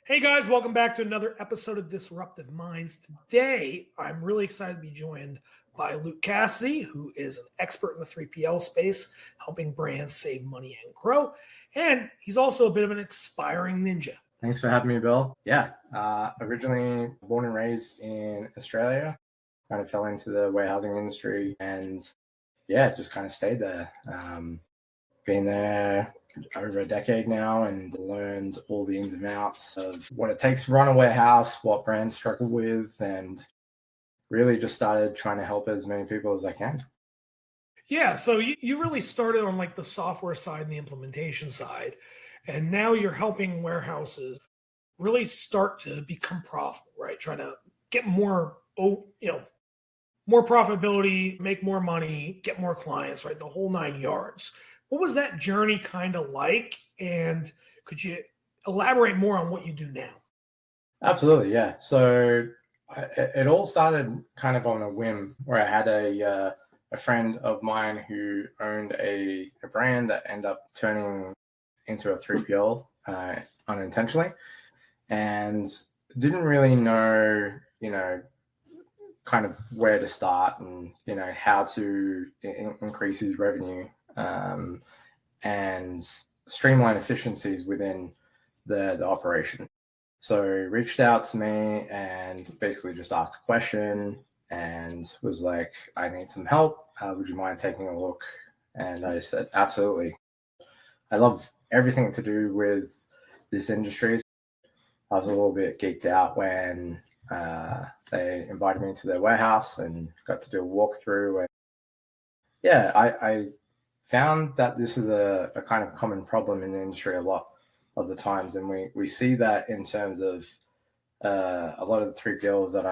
Hey guys, welcome back to another episode of Disruptive Minds. Today, I'm really excited to be joined by Luke Kassidy, who is an expert in the 3PL space, helping brands save money and grow. And he's also a bit of an aspiring ninja. Thanks for having me, Bill. Yeah, originally born and raised in Australia, kind of fell into the warehousing industry and just kind of stayed there. Been there over a decade now and learned all the ins and outs of what it takes to run a warehouse, what brands struggle with, and really just started trying to help as many people as I can. Yeah, so you really started on like the software side and the implementation side, and now you're helping warehouses really start to become profitable, right? Trying to get more profitability, make more money, get more clients, right? The whole nine yards. What was that journey kind of like? And could you elaborate more on what you do now? Absolutely, yeah. So it all started kind of on a whim where I had a friend of mine who owned a brand that ended up turning into a 3PL unintentionally, and didn't really know, kind of where to start and, how to increase his revenue and streamline efficiencies within the operation. So he reached out to me and basically just asked a question and was like, I need some help. Would you mind taking a look? And I said, absolutely. I love everything to do with this industry. I was a little bit geeked out when they invited me to their warehouse and got to do a walkthrough. And I found that this is a kind of common problem in the industry a lot of the times. And we see that in terms of a lot of the 3PLs that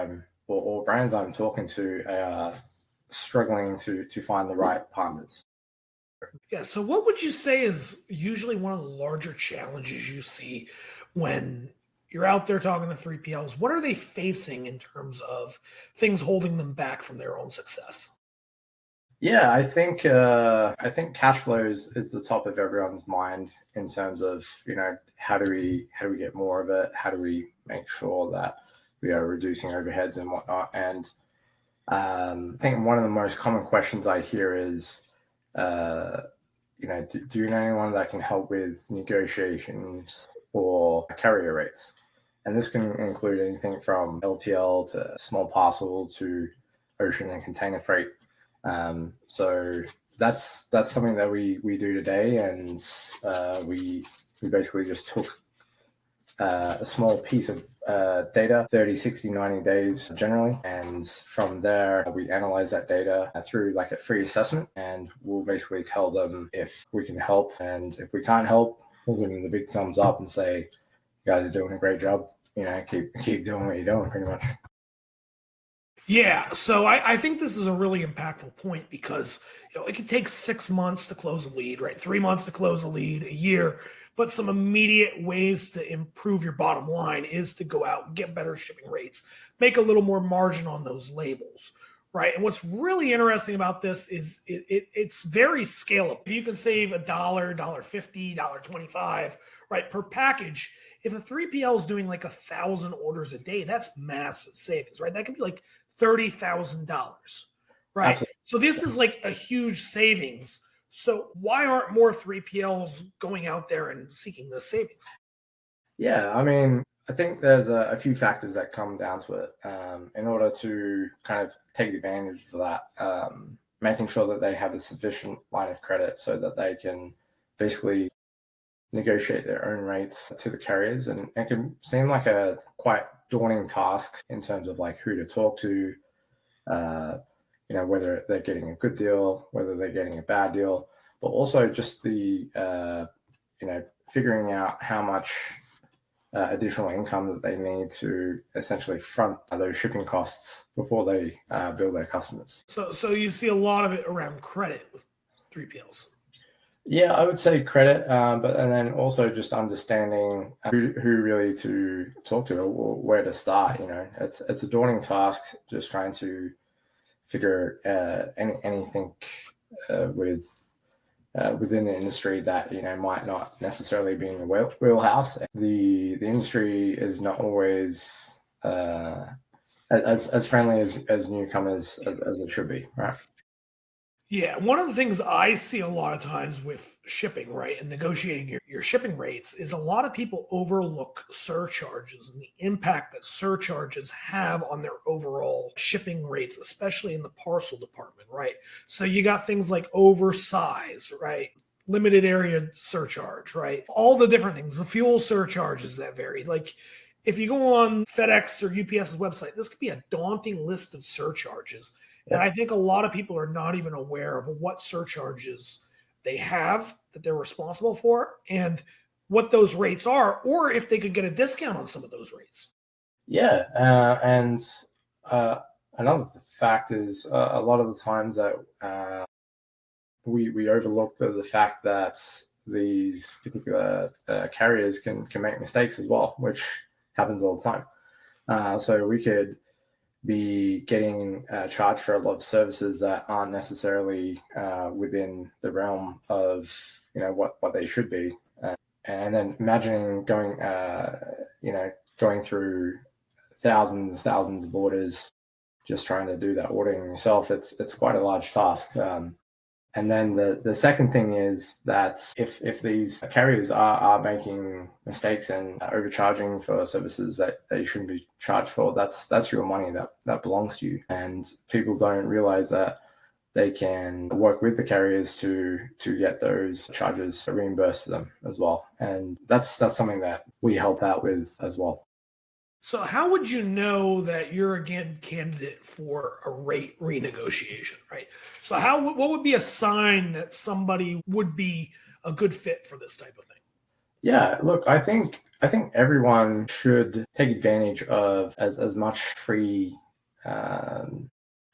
or brands I'm talking to are struggling to find the right partners. Yeah, so what would you say is usually one of the larger challenges you see when you're out there talking to 3PLs? What are they facing in terms of things holding them back from their own success? Yeah, I think cash flow is the top of everyone's mind in terms of, how do we get more of it? How do we make sure that we are reducing overheads and whatnot? And I think one of the most common questions I hear is, do you know anyone that can help with negotiations for carrier rates? And this can include anything from LTL to small parcel to ocean and container freight. So that's something that we do today, and we basically just took a small piece of data, 30, 60, 90 days generally, and from there we analyze that data through like a free assessment, and we'll basically tell them if we can help, and if we can't help, we'll give them the big thumbs up and say, you guys are doing a great job, keep doing what you're doing, pretty much. Yeah, so I think this is a really impactful point because it can take 6 months to close a lead, right? 3 months to close a lead, a year. But some immediate ways to improve your bottom line is to go out and get better shipping rates, make a little more margin on those labels, right? And what's really interesting about this is it's very scalable. If you can save $1, $1.50, $1.25, right, per package, if a 3PL is doing like 1,000 orders a day, that's massive savings, right? That could be like $30,000, right? Absolutely. So this is like a huge savings. So why aren't more 3PLs going out there and seeking this savings? Yeah, I mean, I think there's a few factors that come down to it. In order to kind of take advantage of that, making sure that they have a sufficient line of credit so that they can basically negotiate their own rates to the carriers. And it can seem like a quite daunting task in terms of like who to talk to, whether they're getting a good deal, whether they're getting a bad deal, but also just the, figuring out how much additional income that they need to essentially front those shipping costs before they bill their customers. So you see a lot of it around credit with 3PLs. Yeah, I would say credit, and then also just understanding who really to talk to or where to start. It's a daunting task just trying to figure anything with within the industry that might not necessarily be in your wheelhouse. The industry is not always as friendly as newcomers as it should be, right? Yeah, one of the things I see a lot of times with shipping, right, and negotiating your shipping rates is a lot of people overlook surcharges and the impact that surcharges have on their overall shipping rates, especially in the parcel department, right? So you got things like oversize, right? Limited area surcharge, right? All the different things, the fuel surcharges that vary. Like if you go on FedEx or UPS's website, this could be a daunting list of surcharges. And Yep. I think a lot of people are not even aware of what surcharges they have that they're responsible for and what those rates are, or if they could get a discount on some of those rates. Yeah, and uh, another fact is a lot of the times that we overlook the fact that these particular carriers can make mistakes as well, which happens all the time. So we could be getting charged for a lot of services that aren't necessarily within the realm of what they should be. And then imagining going through thousands of orders, just trying to do that ordering yourself. It's quite a large task. And then the second thing is that if these carriers are making mistakes and overcharging for services that they shouldn't be charged for, that's your money that belongs to you. And people don't realize that they can work with the carriers to get those charges reimbursed to them as well. And that's something that we help out with as well. So, how would you know that you're a good candidate for a rate renegotiation, right? So, what would be a sign that somebody would be a good fit for this type of thing? Yeah, look, I think everyone should take advantage of as much free um,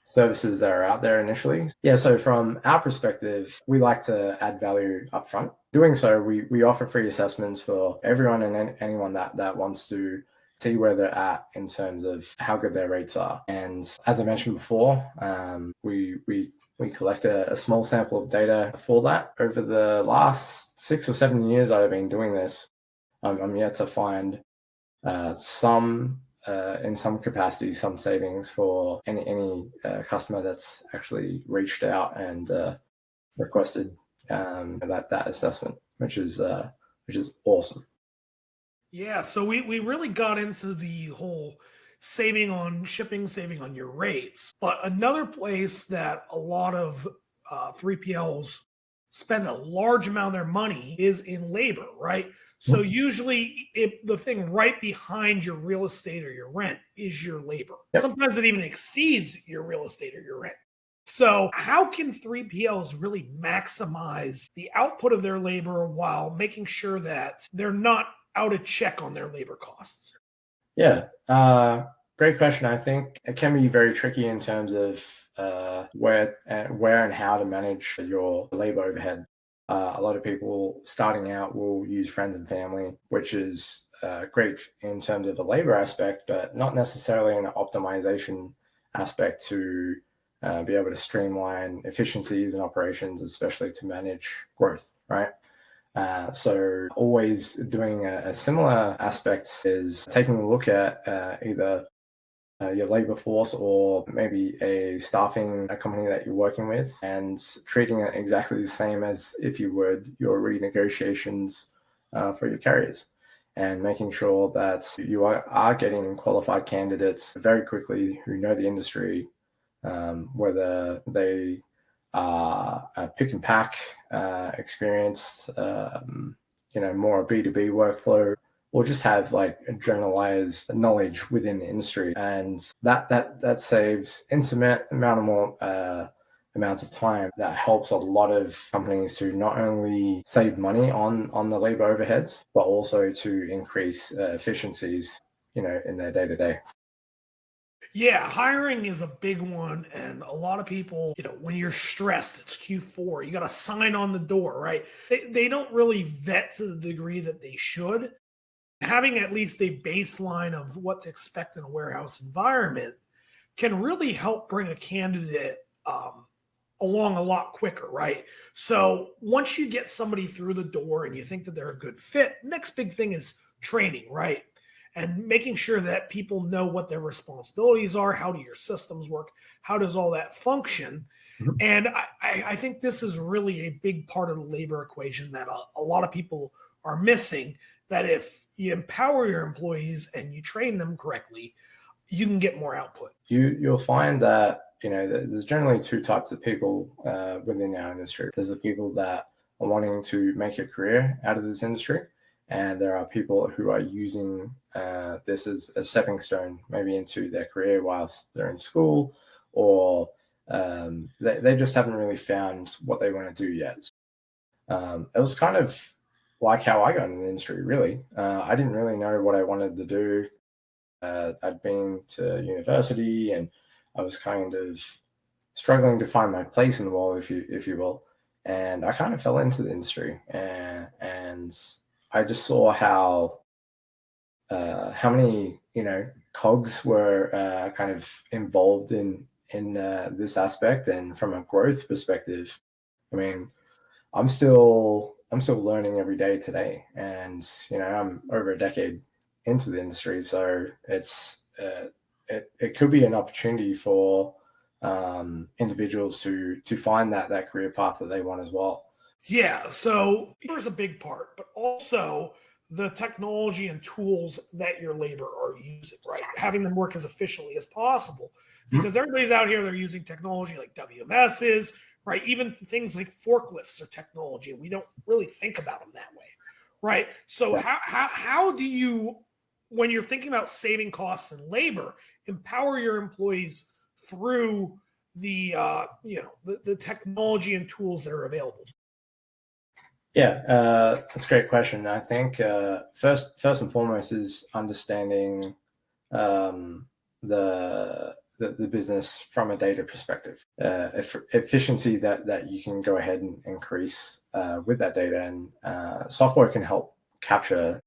services that are out there initially. Yeah, so from our perspective, we like to add value upfront. Doing so, we offer free assessments for everyone and anyone that wants to see where they're at in terms of how good their rates are. And as I mentioned before, we collect a small sample of data for that. Over the last 6 or 7 years I've been doing this, I'm yet to find some in some capacity, some savings for any customer that's actually reached out and requested that assessment, which is awesome. Yeah, so we really got into the whole saving on shipping, saving on your rates. But another place that a lot of 3PLs spend a large amount of their money is in labor, right? So usually the thing right behind your real estate or your rent is your labor. Yep. Sometimes it even exceeds your real estate or your rent. So, how can 3PLs really maximize the output of their labor while making sure that they're not out of check on their labor costs? Yeah, great question. I think it can be very tricky in terms of where and how to manage your labor overhead. A lot of people starting out will use friends and family, which is great in terms of the labor aspect, but not necessarily an optimization aspect to be able to streamline efficiencies and operations, especially to manage growth, right? So always doing a similar aspect is taking a look at either your labor force or maybe a company that you're working with and treating it exactly the same as if you would your renegotiations for your carriers and making sure that you are getting qualified candidates very quickly who know the industry, whether they pick and pack experience, more B2B workflow, or just have like a generalized knowledge within the industry, and that saves infinite amount of more amounts of time. That helps a lot of companies to not only save money on the labor overheads, but also to increase efficiencies, in their day to day. Yeah, hiring is a big one. And a lot of people, when you're stressed, it's Q4, you got to sign on the door, right? They don't really vet to the degree that they should. Having at least a baseline of what to expect in a warehouse environment can really help bring a candidate along a lot quicker, right? So once you get somebody through the door and you think that they're a good fit, next big thing is training, right? And making sure that people know what their responsibilities are, how do your systems work, how does all that function. Mhm. And I think this is really a big part of the labor equation that a lot of people are missing. That if you empower your employees and you train them correctly, you can get more output. You'll find that there's generally two types of people within our industry. There's the people that are wanting to make a career out of this industry, and there are people who are using this as a stepping stone, maybe into their career whilst they're in school, or they just haven't really found what they want to do yet. It was kind of like how I got into the industry, really. I didn't really know what I wanted to do. I'd been to university and I was kind of struggling to find my place in the world, if you will. And I kind of fell into the industry, and I just saw how many cogs were kind of involved in this aspect. And from a growth perspective, I mean, I'm still learning every day today, and I'm over a decade into the industry, so it could be an opportunity for individuals to find that career path that they want as well. Yeah, so there's a big part, but also the technology and tools that your labor are using, right? Having them work as efficiently as possible. Because everybody's out here, they're using technology like WMSs, right? Even things like forklifts are technology, and we don't really think about them that way, right? So Yeah. how do you, when you're thinking about saving costs and labor, empower your employees through the the technology and tools that are available? Yeah, that's a great question. I think first and foremost is understanding um, the business from a data perspective, efficiencies that you can go ahead and increase with that data, and software can help capture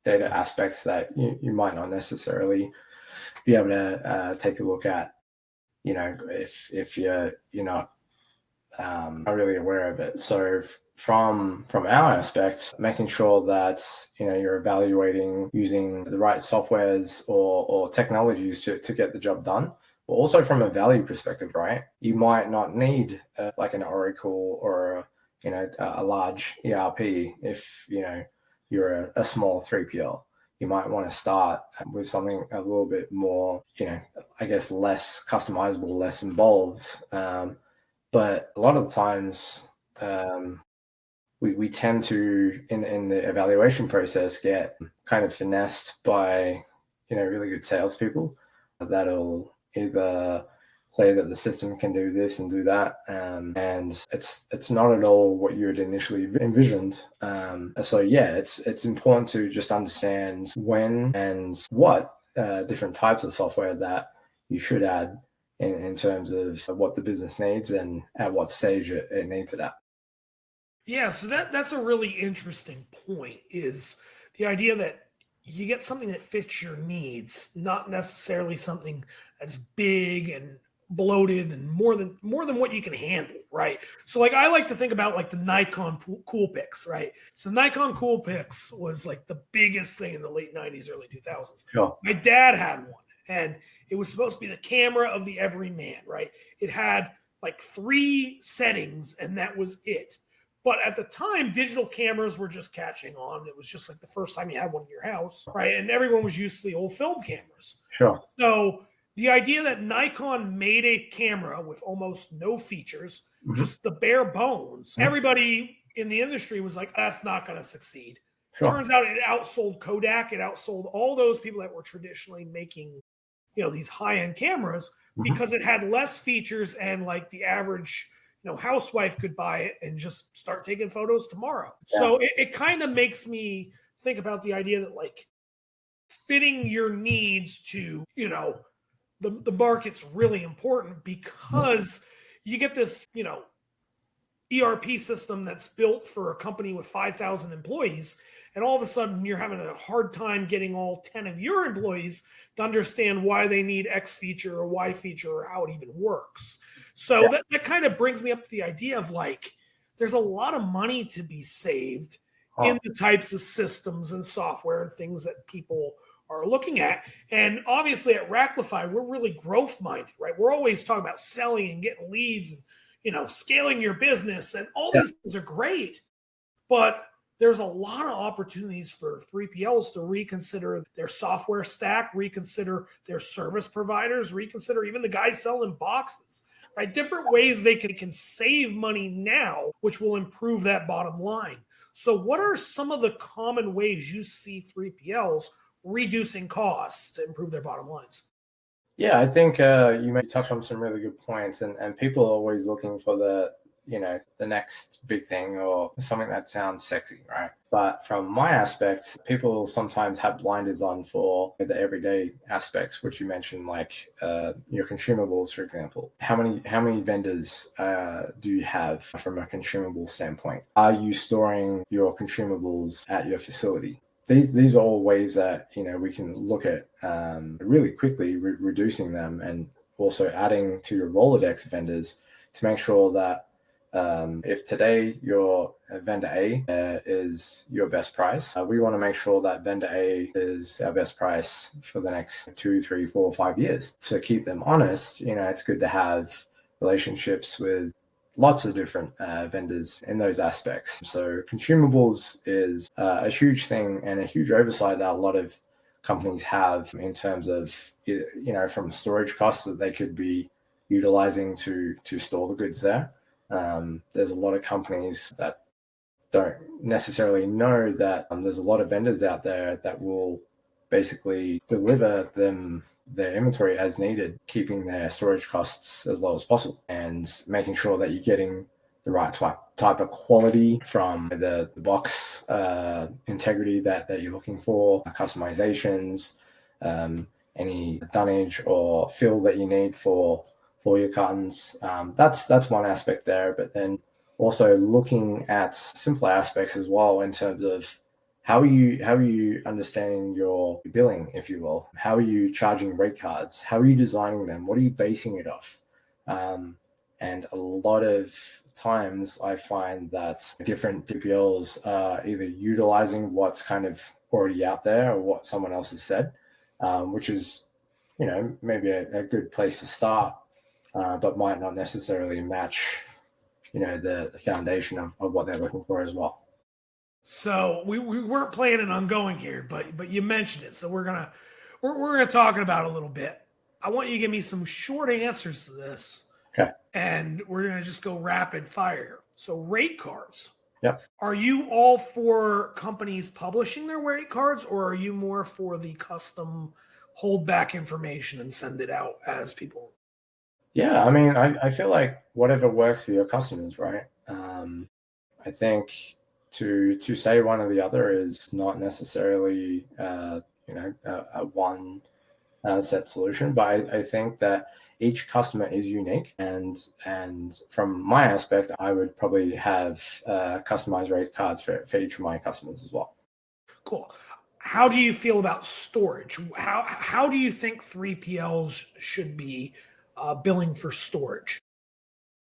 data aspects that you might not necessarily be able to take a look at. If you're not really aware of it. So from our aspect, making sure that you're evaluating using the right softwares or technologies to get the job done. But also from a value perspective, right? You might not need like an Oracle or a large ERP if you're a small 3PL. You might want to start with something a little bit more, I guess less customizable, less involved. But a lot of the times, we tend to, in the evaluation process, get kind of finessed by, really good salespeople that'll either say that the system can do this and do that, and it's not at all what you had initially envisioned. So yeah, it's important to just understand when and what different types of software that you should add in terms of what the business needs and at what stage it needs it at. Yeah, so that's a really interesting point, is the idea that you get something that fits your needs, not necessarily something that's big and bloated and more than what you can handle, right? So like I like to think about like the Nikon Coolpix, right? So Nikon Coolpix was like the biggest thing in the late 90s, early 2000s. Sure. My dad had one, and it was supposed to be the camera of the everyman, right? It had like three settings and that was it. But at the time, digital cameras were just catching on. It was just like the first time you had one in your house, right? And everyone was used to the old film cameras. Sure. So the idea that Nikon made a camera with almost no features, just the bare bones, everybody in the industry was like, that's not going to succeed. Sure. Turns out it outsold Kodak, it outsold all those people that were traditionally making, these high-end cameras, because it had less features, and like the average housewife could buy it and just start taking photos tomorrow. Yeah. So it kind of makes me think about the idea that like fitting your needs to, the market's really important, because you get this, ERP system that's built for a company with 5,000 employees, And all of a sudden, you're having a hard time getting all 10 of your employees to understand why they need X feature or Y feature or how it even works. So Yeah. that kind of brings me up to the idea of like, there's a lot of money to be saved Huh. in the types of systems and software and things that people are looking at. And obviously at Racklify, we're really growth minded, right? We're always talking about selling and getting leads and, scaling your business, and all Yeah. these things are great. But there's a lot of opportunities for 3PLs to reconsider their software stack, reconsider their service providers, reconsider even the guys selling boxes, right? Different ways they can save money now, which will improve that bottom line. So, what are some of the common ways you see 3PLs reducing costs to improve their bottom lines? Yeah, I think you may touch on some really good points, and people are always looking for the next big thing or something that sounds sexy, right? But from my aspect, people sometimes have blinders on for the everyday aspects, which you mentioned, like your consumables, for example. How many vendors do you have from a consumable standpoint? Are you storing your consumables at your facility? These are all ways that we can look at really quickly reducing them, and also adding to your Rolodex vendors to make sure that if today your vendor A is your best price, we want to make sure that vendor A is our best price for the next 2, 3, 4, 5 years. To keep them honest, it's good to have relationships with lots of different vendors in those aspects. So consumables is a huge thing and a huge oversight that a lot of companies have in terms of, from storage costs that they could be utilizing to store the goods there. There's a lot of companies that don't necessarily know that there's a lot of vendors out there that will basically deliver them their inventory as needed, keeping their storage costs as low as possible and making sure that you're getting the right type of quality from the box integrity that you're looking for, customizations, any dunnage or fill that you need for your cartons. That's one aspect there, but then also looking at simpler aspects as well in terms of how are you understanding your billing, if you will? How are you charging rate cards? How are you designing them? What are you basing it off? And a lot of times I find that different DPLs are either utilizing what's kind of already out there or what someone else has said, which is, maybe a good place to start, but might not necessarily match, the foundation of what they're looking for as well. So we weren't planning on going here, but you mentioned it, so we're gonna talk about it a little bit. I want you to give me some short answers to this, Okay. and we're gonna just go rapid fire. So rate cards. Yep. Are you all for companies publishing their rate cards, or are you more for the custom hold back information and send it out as people? Yeah, I mean, I feel like whatever works for your customers, right? I think to say one or the other is not necessarily a one set solution, but I think that each customer is unique, and from my aspect, I would probably have customized rate cards for each of my customers as well. Cool. How do you feel about storage? How do you think 3PLs should be billing for storage?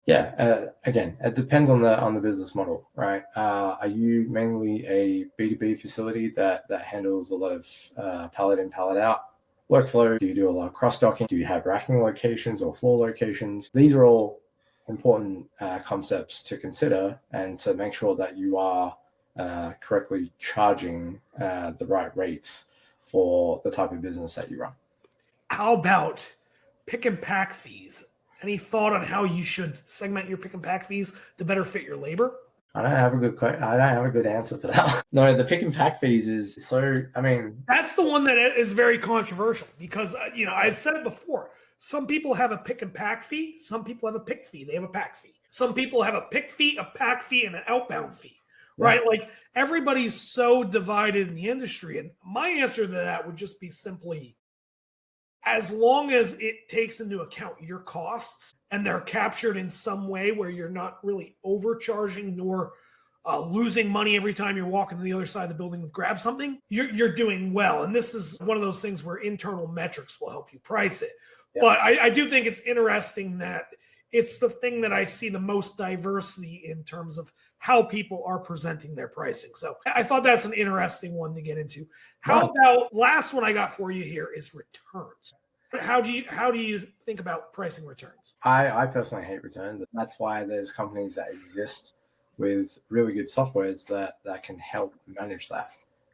Yeah, again, it depends on the business model, right? Are you mainly a B2B facility that handles a lot of pallet in, pallet out workflow? Do you do a lot of cross-docking? Do you have racking locations or floor locations? These are all important concepts to consider and to make sure that you are correctly charging the right rates for the type of business that you run. How about pick and pack fees? Any thought on how you should segment your pick and pack fees to better fit your labor? I don't have a good answer for that. No, the pick and pack fees is so. I mean, That's the one that is very controversial because I've said it before. Some people have a pick and pack fee. Some people have a pick fee. They have a pack fee. Some people have a pick fee, a pack fee, and an outbound fee. yeah, Right? Like everybody's so divided in the industry. And my answer to that would just be simply as long as it takes into account your costs and they're captured in some way where you're not really overcharging nor losing money every time you're walking to the other side of the building to grab something, you're doing well. And this is one of those things where internal metrics will help you price it. Yeah. But I do think it's interesting that it's the thing that I see the most diversity in terms of how people are presenting their pricing. So I thought that's an interesting one to get into. How about last one I got for you here is returns. How do you think about pricing returns? I personally hate returns. That's why there's companies that exist with really good softwares that can help manage that.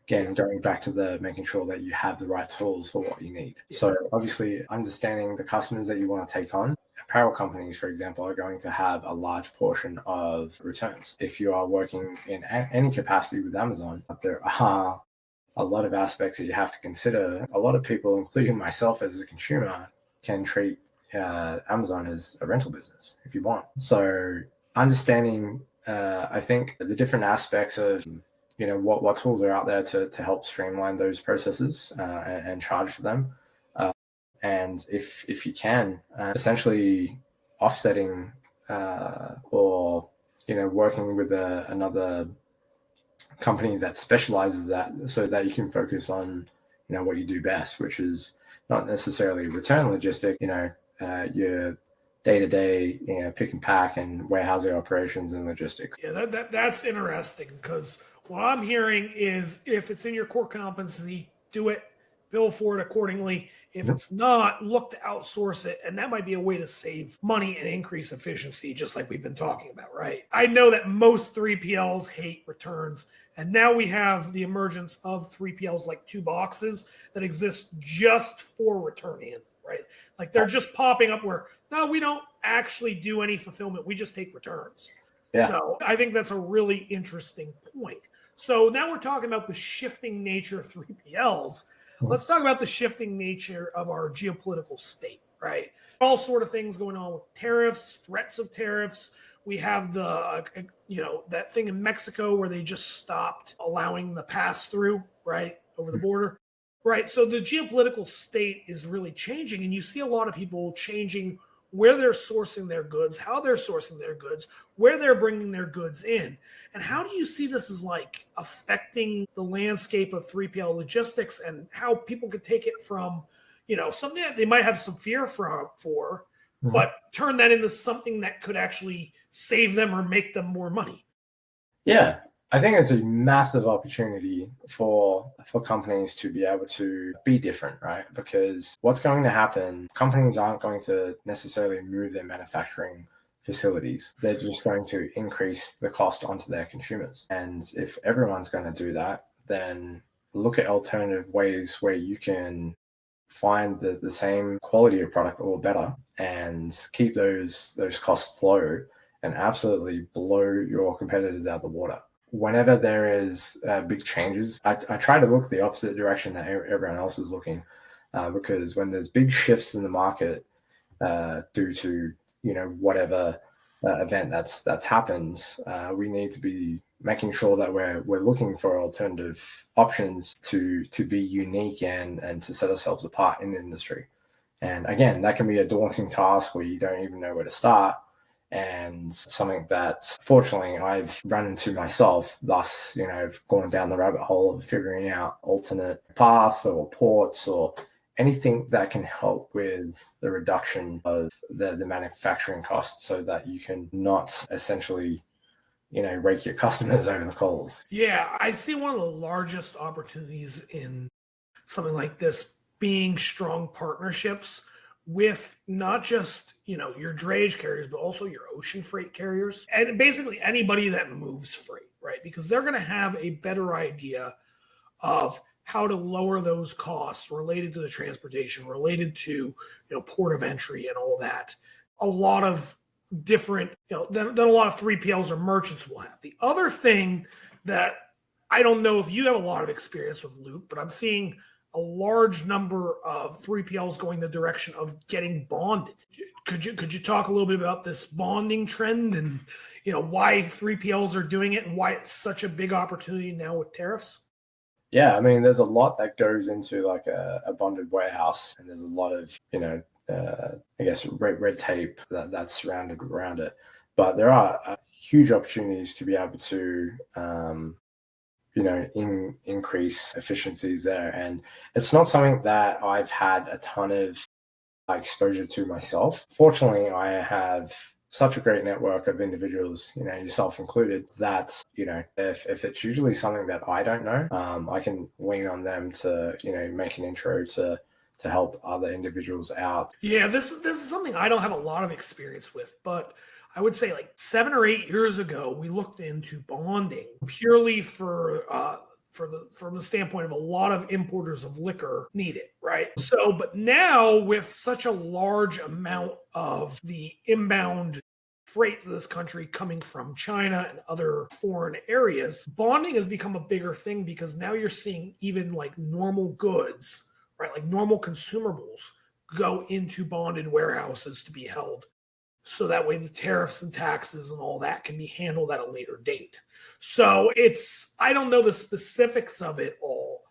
Again, going back to the making sure that you have the right tools for what you need. So obviously understanding the customers that you want to take on. Apparel companies, for example, are going to have a large portion of returns. If you are working in any capacity with Amazon, there are a lot of aspects that you have to consider. A lot of people, including myself as a consumer, can treat Amazon as a rental business if you want. So understanding, I think, the different aspects of what tools are out there to help streamline those processes and charge for them. And if you can, essentially offsetting or working with another company that specializes that, so that you can focus on what you do best, which is not necessarily return logistic, your day-to-day pick and pack and warehousing operations and logistics. Yeah, that's interesting, because what I'm hearing is if it's in your core competency, do it, bill for it accordingly. If it's not, look to outsource it. And that might be a way to save money and increase efficiency, just like we've been talking about, right? I know that most 3PLs hate returns. And now we have the emergence of 3PLs like 2boxes that exist just for return handling, right? Like they're just popping up where, no, we don't actually do any fulfillment. We just take returns. Yeah. So I think that's a really interesting point. So now we're talking about the shifting nature of 3PLs. Let's talk about the shifting nature of our geopolitical state, right? All sort of things going on with tariffs, threats of tariffs. We have the, that thing in Mexico where they just stopped allowing the pass through, right, over the border. Right. So the geopolitical state is really changing, and you see a lot of people changing where they're sourcing their goods, how they're sourcing their goods, where they're bringing their goods in. And how do you see this as like affecting the landscape of 3PL logistics, and how people could take it from, something that they might have some fear for, but turn that into something that could actually save them or make them more money? Yeah. I think it's a massive opportunity for companies to be able to be different, right? Because what's going to happen, companies aren't going to necessarily move their manufacturing facilities. They're just going to increase the cost onto their consumers. And if everyone's going to do that, then look at alternative ways where you can find the same quality of product or better and keep those costs low and absolutely blow your competitors out of the water. Whenever there is big changes, I try to look the opposite direction that everyone else is looking, because when there's big shifts in the market due to whatever event that's happened, we need to be making sure that we're looking for alternative options to be unique and to set ourselves apart in the industry. And again, that can be a daunting task where you don't even know where to start. And something that fortunately I've run into myself, thus, I've gone down the rabbit hole of figuring out alternate paths or ports or anything that can help with the reduction of the manufacturing costs, so that you can not essentially, rake your customers over the coals. Yeah, I see one of the largest opportunities in something like this being strong partnerships with not just your drayage carriers, but also your ocean freight carriers, and basically anybody that moves freight, right? Because they're going to have a better idea of how to lower those costs related to the transportation, related to port of entry and all that. A lot of different than a lot of 3PLs or merchants will have. The other thing that I don't know if you have a lot of experience with, Luke, but I'm seeing a large number of 3PLs going the direction of getting bonded. Could you talk a little bit about this bonding trend and why 3PLs are doing it and why it's such a big opportunity now with tariffs? Yeah, I mean, there's a lot that goes into like a bonded warehouse, and there's a lot of I guess red tape that's surrounded around it. But there are a huge opportunities to be able to increase efficiencies there. And it's not something that I've had a ton of exposure to myself. Fortunately, I have such a great network of individuals, yourself included, that, if it's usually something that I don't know, I can lean on them to, make an intro to help other individuals out. Yeah, this is something I don't have a lot of experience with, but I would say like 7 or 8 years ago, we looked into bonding purely from the standpoint of a lot of importers of liquor need it, right? So, but now with such a large amount of the inbound freight to this country coming from China and other foreign areas, bonding has become a bigger thing because now you're seeing even like normal goods, right? Like normal consumables go into bonded warehouses to be held. So that way the tariffs and taxes and all that can be handled at a later date. So I don't know the specifics of it all,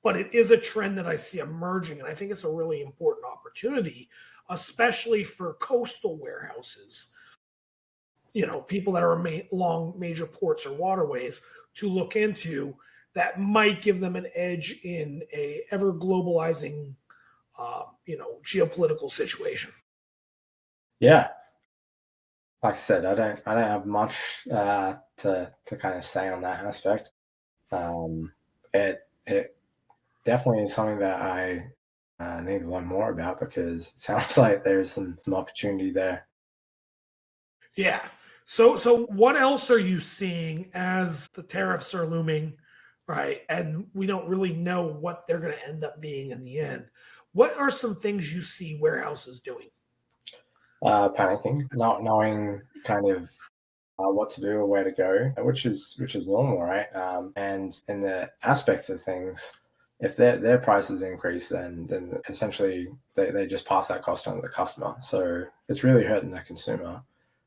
but it is a trend that I see emerging. And I think it's a really important opportunity, especially for coastal warehouses, people that are along major ports or waterways to look into that might give them an edge in a ever globalizing, geopolitical situation. Yeah, like I said, I don't have much to kind of say on that aspect. It definitely is something that I need to learn more about, because it sounds like there's some opportunity there. Yeah. So what else are you seeing as the tariffs are looming, right? And we don't really know what they're going to end up being in the end. What are some things you see warehouses doing? Panicking, not knowing kind of what to do or where to go, which is normal, right? And in the aspects of things, if their prices increase, then essentially they just pass that cost on to the customer. So it's really hurting the consumer.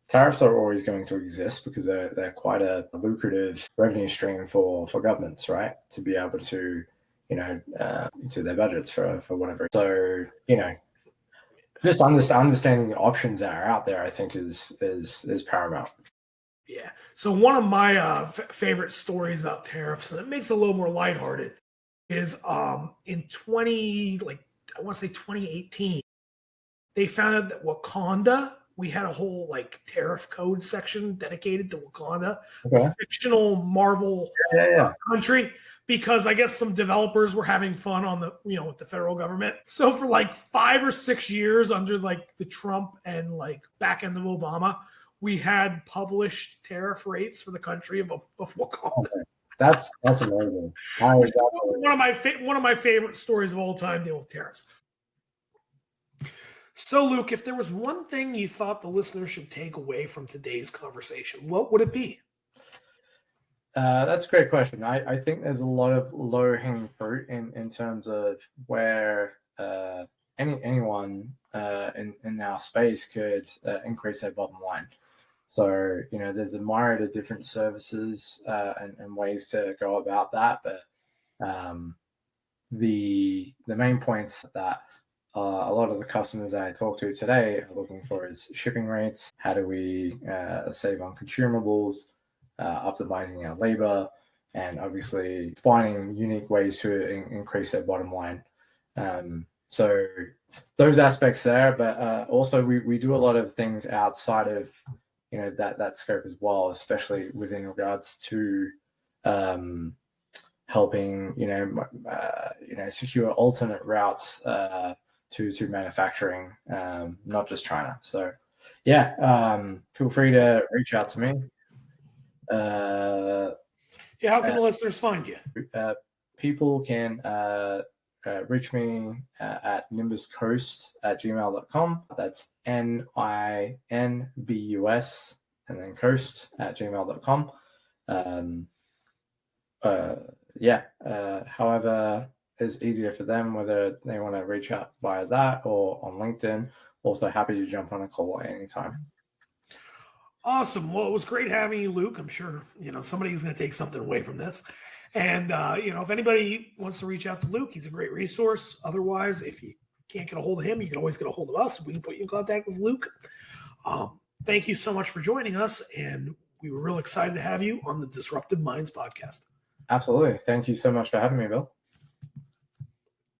Tariffs are always going to exist because they're quite a lucrative revenue stream for governments, right? To be able to, to their budgets for whatever. So, just understanding the options that are out there, I think is paramount. Yeah. So one of my favorite stories about tariffs, and it makes it a little more lighthearted, is in 20 like I want to say 2018, they found out that Wakanda, we had a whole like tariff code section dedicated to Wakanda, Okay. a fictional Marvel Yeah. country, because I guess some developers were having fun on the, with the federal government. So for like 5 or 6 years under like the Trump and like back end of Obama, we had published tariff rates for the country of Wakanda. Okay. That's amazing. One of my favorite stories of all time dealing with tariffs. So, Luke, if there was one thing you thought the listener should take away from today's conversation, what would it be? That's a great question. I think there's a lot of low hanging fruit in terms of where anyone in our space could increase their bottom line. So, there's a myriad of different services and ways to go about that. But the main points that a lot of the customers that I talk to today are looking for is shipping rates. How do we save on consumables, optimizing our labor, and obviously finding unique ways to increase their bottom line. So those aspects there, but also we do a lot of things outside of that scope as well, especially within regards to helping secure alternate routes to manufacturing, not just China. So feel free to reach out to me. How can the listeners find you? People can reach me at nimbuscoast@gmail.com. That's NINBUS and then coast@gmail.com. However is easier for them, whether they want to reach out via that or on LinkedIn. Also happy to jump on a call at any time. Awesome. Well, it was great having you, Luke. I'm sure, somebody's going to take something away from this. And, if anybody wants to reach out to Luke, he's a great resource. Otherwise, if you can't get a hold of him, you can always get a hold of us. We can put you in contact with Luke. Thank you so much for joining us, and we were real excited to have you on the Disruptive Minds podcast. Absolutely. Thank you so much for having me, Bill.